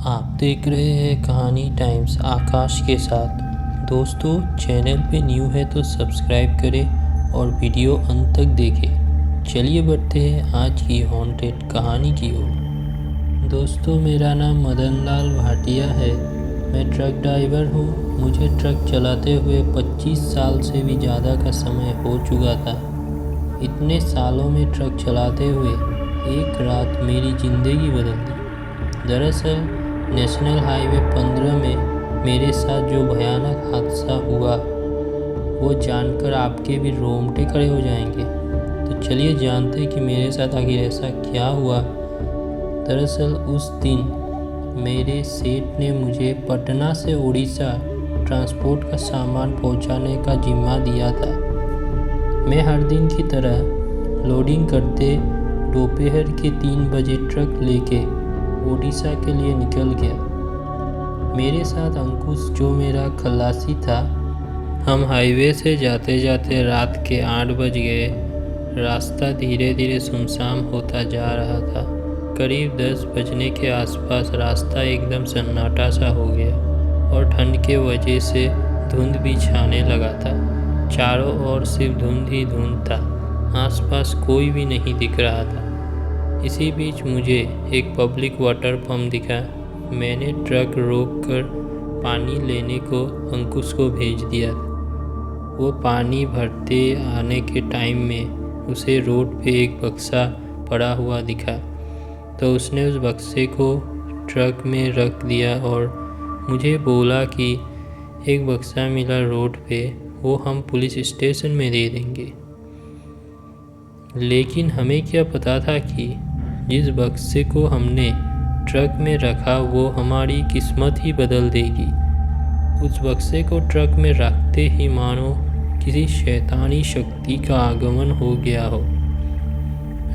आप देख रहे हैं कहानी टाइम्स आकाश के साथ। दोस्तों, चैनल पे न्यू है तो सब्सक्राइब करें और वीडियो अंत तक देखें। चलिए बढ़ते हैं आज की हॉन्टेड कहानी की ओर। दोस्तों, मेरा नाम मदन लाल भाटिया है। मैं ट्रक ड्राइवर हूँ। मुझे ट्रक चलाते हुए 25 साल से भी ज़्यादा का समय हो चुका था। इतने सालों में ट्रक चलाते हुए एक रात मेरी ज़िंदगी बदल दी। दरअसल नेशनल हाईवे 15 में मेरे साथ जो भयानक हादसा हुआ वो जानकर आपके भी रोंगटे खड़े हो जाएंगे। तो चलिए जानते हैं कि मेरे साथ आखिर ऐसा क्या हुआ। दरअसल उस दिन मेरे सेठ ने मुझे पटना से उड़ीसा ट्रांसपोर्ट का सामान पहुंचाने का जिम्मा दिया था। मैं हर दिन की तरह लोडिंग करते दोपहर के 3 बजे ट्रक लेके उड़ीसा के लिए निकल गया। मेरे साथ अंकुश जो मेरा खलासी था। हम हाईवे से जाते जाते रात के 8 बज गए। रास्ता धीरे धीरे सुनसान होता जा रहा था। करीब 10 बजने के आसपास रास्ता एकदम सन्नाटा सा हो गया और ठंड के वजह से धुंध भी छाने लगा था। चारों ओर सिर्फ धुंध ही धुंध था। आसपास कोई भी नहीं दिख रहा था। इसी बीच मुझे एक पब्लिक वाटर पंप दिखा। मैंने ट्रक रोककर पानी लेने को अंकुश को भेज दिया। वो पानी भरते आने के टाइम में उसे रोड पे एक बक्सा पड़ा हुआ दिखा, तो उसने उस बक्से को ट्रक में रख दिया और मुझे बोला कि एक बक्सा मिला रोड पे, वो हम पुलिस स्टेशन में दे देंगे। लेकिन हमें क्या पता था कि जिस बक्से को हमने ट्रक में रखा वो हमारी किस्मत ही बदल देगी। उस बक्से को ट्रक में रखते ही मानो किसी शैतानी शक्ति का आगमन हो गया हो।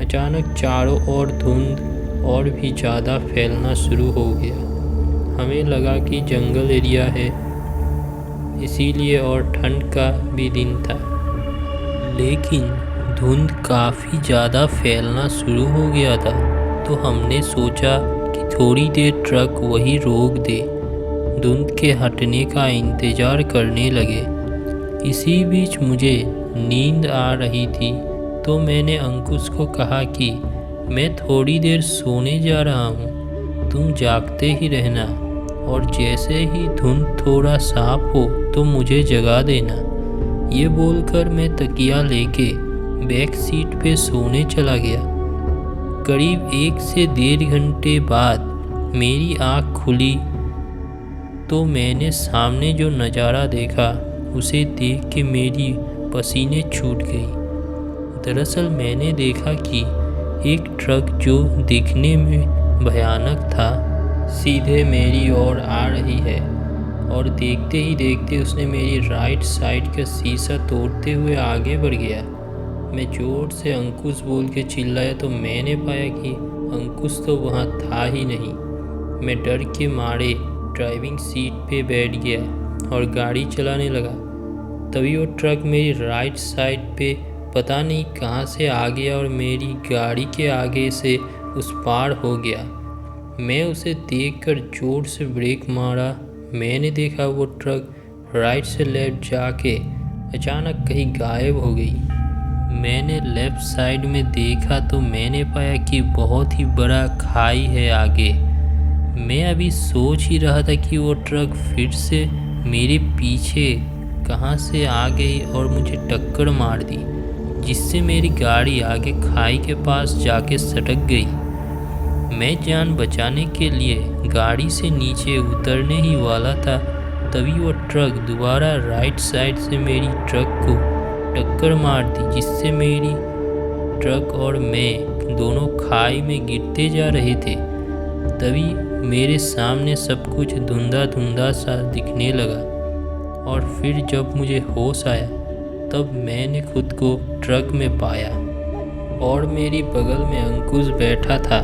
अचानक चारों ओर धुंध और भी ज़्यादा फैलना शुरू हो गया। हमें लगा कि जंगल एरिया है इसीलिए, और ठंड का भी दिन था। लेकिन धुंध काफ़ी ज़्यादा फैलना शुरू हो गया था, तो हमने सोचा कि थोड़ी देर ट्रक वहीं रोक दे, धुंध के हटने का इंतज़ार करने लगे। इसी बीच मुझे नींद आ रही थी, तो मैंने अंकुश को कहा कि मैं थोड़ी देर सोने जा रहा हूँ, तुम जागते ही रहना और जैसे ही धुंध थोड़ा साफ हो तो मुझे जगा देना। ये बोलकर मैं तकिया लेके बैक सीट पे सोने चला गया। करीब 1 से 1.5 घंटे बाद मेरी आँख खुली तो मैंने सामने जो नज़ारा देखा उसे देख के मेरी पसीने छूट गई। दरअसल मैंने देखा कि एक ट्रक जो दिखने में भयानक था सीधे मेरी ओर आ रही है, और देखते ही देखते उसने मेरी राइट साइड का शीशा तोड़ते हुए आगे बढ़ गया। मैं ज़ोर से अंकुश बोल के चिल्लाया तो मैंने पाया कि अंकुश तो वहाँ था ही नहीं। मैं डर के मारे ड्राइविंग सीट पे बैठ गया और गाड़ी चलाने लगा। तभी वो ट्रक मेरी राइट साइड पे पता नहीं कहाँ से आ गया और मेरी गाड़ी के आगे से उस पार हो गया। मैं उसे देखकर ज़ोर से ब्रेक मारा। मैंने देखा वो ट्रक राइट से लेफ्ट जाके अचानक कहीं गायब हो गई। मैंने लेफ़्ट साइड में देखा तो मैंने पाया कि बहुत ही बड़ा खाई है आगे। मैं अभी सोच ही रहा था कि वो ट्रक फिर से मेरे पीछे कहाँ से आ गई और मुझे टक्कर मार दी, जिससे मेरी गाड़ी आगे खाई के पास जाके सटक गई। मैं जान बचाने के लिए गाड़ी से नीचे उतरने ही वाला था, तभी वो ट्रक दोबारा राइट साइड से मेरी ट्रक को टक्कर मार दी, जिससे मेरी ट्रक और मैं दोनों खाई में गिरते जा रहे थे। तभी मेरे सामने सब कुछ धुंधा धुंधा सा दिखने लगा, और फिर जब मुझे होश आया तब मैंने खुद को ट्रक में पाया और मेरी बगल में अंकुश बैठा था।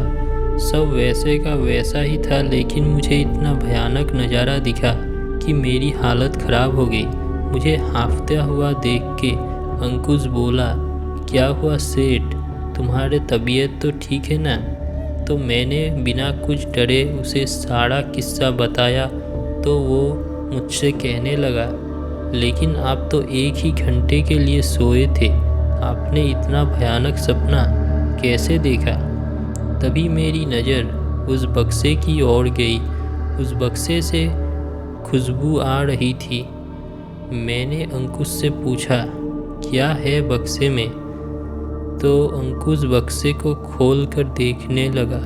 सब वैसे का वैसा ही था, लेकिन मुझे इतना भयानक नज़ारा दिखा कि मेरी हालत ख़राब हो गई। मुझे हांफता हुआ देख के अंकुश बोला, क्या हुआ सेठ, तुम्हारे तबीयत तो ठीक है ना? तो मैंने बिना कुछ डरे उसे सारा किस्सा बताया तो वो मुझसे कहने लगा, लेकिन आप तो 1 ही घंटे के लिए सोए थे, आपने इतना भयानक सपना कैसे देखा? तभी मेरी नज़र उस बक्से की ओर गई। उस बक्से से खुशबू आ रही थी। मैंने अंकुश से पूछा, क्या है बक्से में? तो अंकुश बक्से को खोलकर देखने लगा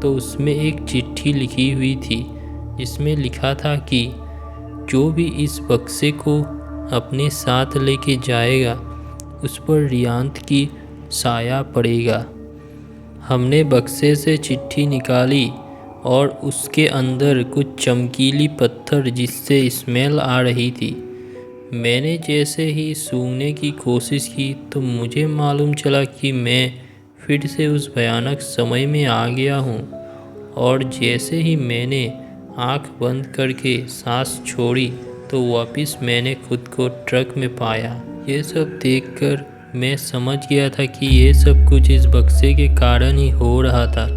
तो उसमें एक चिट्ठी लिखी हुई थी जिसमें लिखा था कि जो भी इस बक्से को अपने साथ लेके जाएगा उस पर रियांत की साया पड़ेगा। हमने बक्से से चिट्ठी निकाली और उसके अंदर कुछ चमकीली पत्थर जिससे स्मेल आ रही थी। मैंने जैसे ही सूंघने की कोशिश की तो मुझे मालूम चला कि मैं फिर से उस भयानक समय में आ गया हूँ। और जैसे ही मैंने आँख बंद करके सांस छोड़ी तो वापस मैंने खुद को ट्रक में पाया। ये सब देखकर मैं समझ गया था कि ये सब कुछ इस बक्से के कारण ही हो रहा था।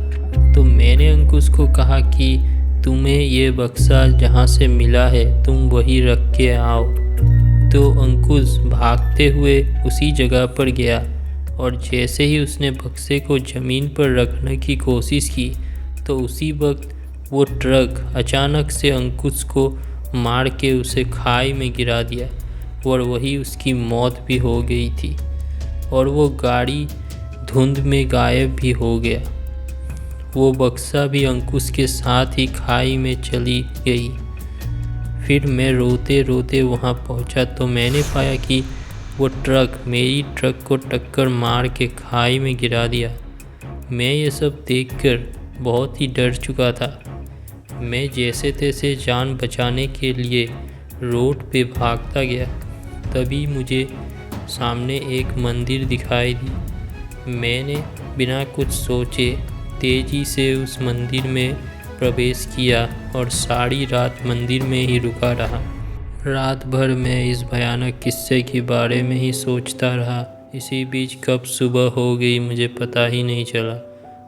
तो मैंने अंकुश को कहा कि तुम्हें ये बक्सा जहाँ से मिला है तुम वही रख के आओ। तो अंकुश भागते हुए उसी जगह पर गया और जैसे ही उसने बक्से को ज़मीन पर रखने की कोशिश की तो उसी वक्त वो ट्रक अचानक से अंकुश को मार के उसे खाई में गिरा दिया और वही उसकी मौत भी हो गई थी और वो गाड़ी धुंध में गायब भी हो गया। वो बक्सा भी अंकुश के साथ ही खाई में चली गई। फिर मैं रोते रोते वहाँ पहुँचा तो मैंने पाया कि वो ट्रक मेरी ट्रक को टक्कर मार के खाई में गिरा दिया। मैं ये सब देखकर बहुत ही डर चुका था। मैं जैसे तैसे जान बचाने के लिए रोड पे भागता गया। तभी मुझे सामने एक मंदिर दिखाई दी। मैंने बिना कुछ सोचे तेज़ी से उस मंदिर में प्रवेश किया और सारी रात मंदिर में ही रुका रहा। रात भर मैं इस भयानक किस्से के बारे में ही सोचता रहा। इसी बीच कब सुबह हो गई मुझे पता ही नहीं चला।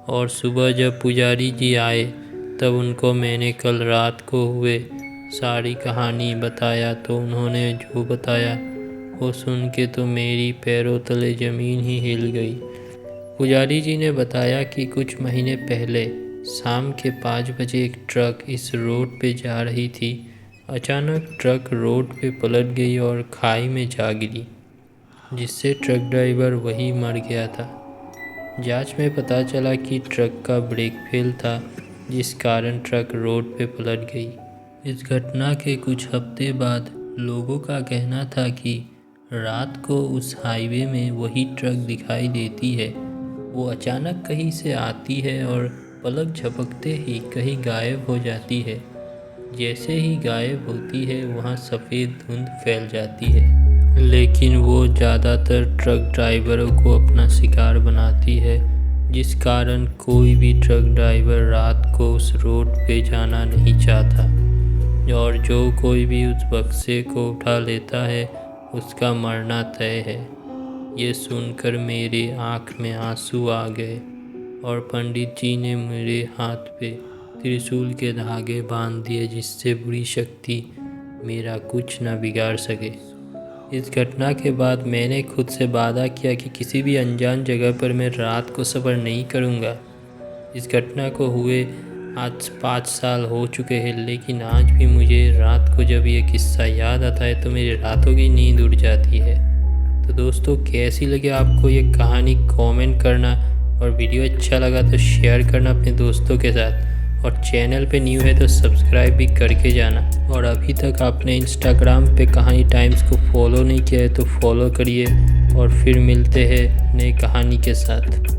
और सुबह जब पुजारी जी आए तब उनको मैंने कल रात को हुए सारी कहानी बताया तो उन्होंने जो बताया वो सुन के तो मेरी पैरों तले ज़मीन ही हिल गई। पुजारी जी ने बताया कि कुछ महीने पहले शाम के 5 बजे एक ट्रक इस रोड पे जा रही थी। अचानक ट्रक रोड पे पलट गई और खाई में जा गिरी, जिससे ट्रक ड्राइवर वही मर गया था। जांच में पता चला कि ट्रक का ब्रेक फेल था, जिस कारण ट्रक रोड पे पलट गई। इस घटना के कुछ हफ्ते बाद लोगों का कहना था कि रात को उस हाईवे में वही ट्रक दिखाई देती है। वो अचानक कहीं से आती है और पलक झपकते ही कहीं गायब हो जाती है। जैसे ही गायब होती है वहाँ सफ़ेद धुंध फैल जाती है, लेकिन वो ज़्यादातर ट्रक ड्राइवरों को अपना शिकार बनाती है, जिस कारण कोई भी ट्रक ड्राइवर रात को उस रोड पे जाना नहीं चाहता। और जो कोई भी उस बक्से को उठा लेता है उसका मरना तय है। ये सुनकर मेरे आँख में आंसू आ गए और पंडित जी ने मेरे हाथ पे त्रिशूल के धागे बांध दिए, जिससे बुरी शक्ति मेरा कुछ न बिगाड़ सके। इस घटना के बाद मैंने खुद से वादा किया कि किसी भी अनजान जगह पर मैं रात को सफ़र नहीं करूँगा। इस घटना को हुए आज 5 साल हो चुके हैं, लेकिन आज भी मुझे रात को जब ये किस्सा याद आता है तो मेरी रातों की नींद उड़ जाती है। तो दोस्तों, कैसी लगे आपको ये कहानी कमेंट करना, और वीडियो अच्छा लगा तो शेयर करना अपने दोस्तों के साथ, और चैनल पे न्यू है तो सब्सक्राइब भी करके जाना। और अभी तक आपने इंस्टाग्राम पे कहानी टाइम्स को फॉलो नहीं किया है तो फॉलो करिए, और फिर मिलते हैं नई कहानी के साथ।